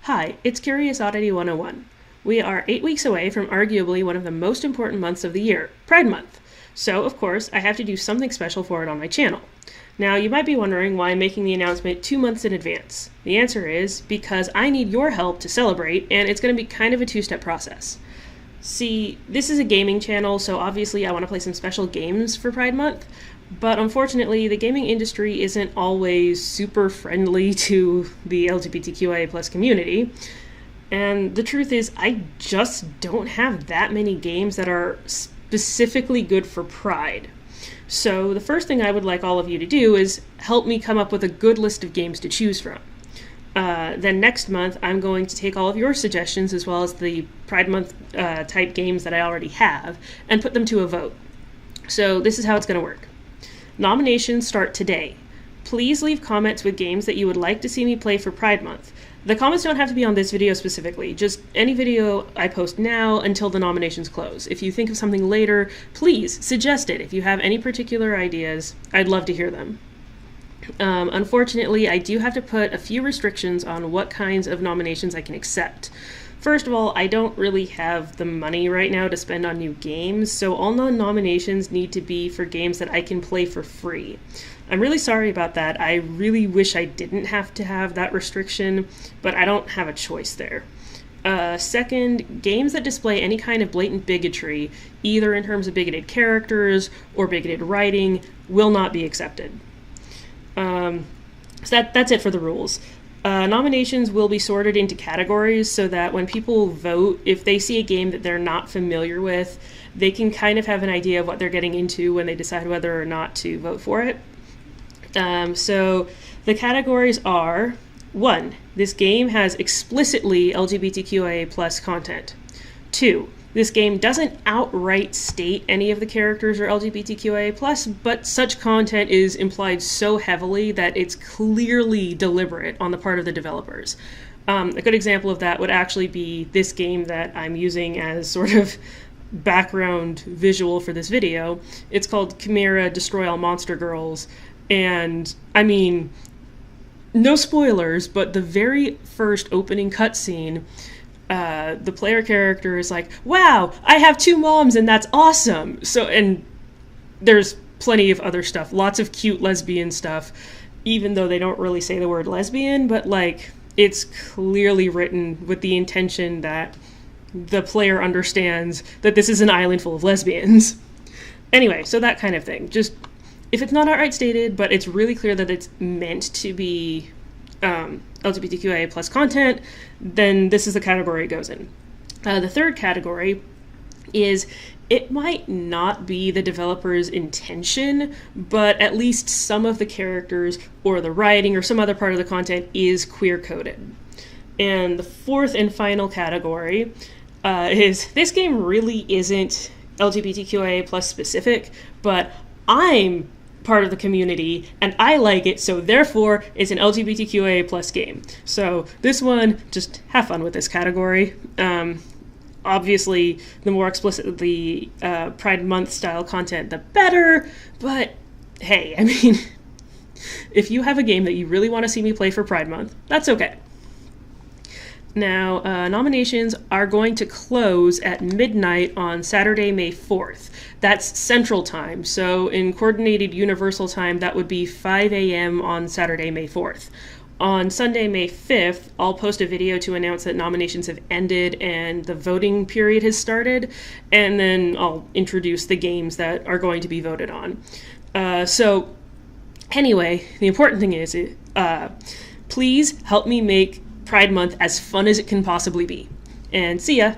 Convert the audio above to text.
Hi, it's Curious Oddity 101. We are 8 weeks away from arguably one of the most important months of the year, Pride Month. So, of course, I have to do something special for it on my channel. Now, you might be wondering why I'm making the announcement 2 months in advance. The answer is because I need your help to celebrate, and it's going to be kind of a two-step process. See, this is a gaming channel, so obviously I want to play some special games for Pride Month, but unfortunately the gaming industry isn't always super friendly to the LGBTQIA+ community, and the truth is I just don't have that many games that are specifically good for Pride. So the first thing I would like all of you to do is help me come up with a good list of games to choose from. Then next month, I'm going to take all of your suggestions as well as the Pride Month type games that I already have and put them to a vote. So this is how it's going to work. Nominations start today. Please leave comments with games that you would like to see me play for Pride Month. The comments don't have to be on this video specifically, just any video I post now until the nominations close. If you think of something later, please suggest it. If you have any particular ideas, I'd love to hear them. Unfortunately, I do have to put a few restrictions on what kinds of nominations I can accept. First of all, I don't really have the money right now to spend on new games, so all nominations need to be for games that I can play for free. I'm really sorry about that. I really wish I didn't have to have that restriction, but I don't have a choice there. Second, games that display any kind of blatant bigotry, either in terms of bigoted characters or bigoted writing, will not be accepted. So that's it for the rules. Nominations will be sorted into categories so that when people vote, if they see a game that they're not familiar with, they can kind of have an idea of what they're getting into when they decide whether or not to vote for it. So the categories are: 1. This game has explicitly LGBTQIA+ content. 2. This game doesn't outright state any of the characters are LGBTQIA+, but such content is implied so heavily that it's clearly deliberate on the part of the developers. A good example of that would actually be this game that I'm using as sort of background visual for this video. It's called Chimera Destroy All Monster Girls, and I mean, no spoilers, but the very first opening cutscene, the player character is like, "Wow, I have 2 moms and that's awesome." So, and there's plenty of other stuff, lots of cute lesbian stuff, even though they don't really say the word lesbian, but like, it's clearly written with the intention that the player understands that this is an island full of lesbians. Anyway, so that kind of thing. Just, if it's not outright stated, but it's really clear that it's meant to be LGBTQIA+ content, then this is the category it goes in. The third category is, it might not be the developer's intention, but at least some of the characters or the writing or some other part of the content is queer-coded. And the fourth and final category is, this game really isn't LGBTQIA+ specific, but I'm part of the community and I like it, so therefore it's an LGBTQIA+ game. So this one, just have fun with this category. Obviously, the more explicit the Pride Month style content, the better, but hey, I mean, if you have a game that you really want to see me play for Pride Month, that's okay. Now, nominations are going to close at midnight on Saturday, May 4th. That's Central Time, so in Coordinated Universal Time, that would be 5 a.m. on Saturday, May 4th. On Sunday, May 5th, I'll post a video to announce that nominations have ended and the voting period has started, and then I'll introduce the games that are going to be voted on. So, anyway, the important thing is, please help me make Pride Month as fun as it can possibly be. And see ya!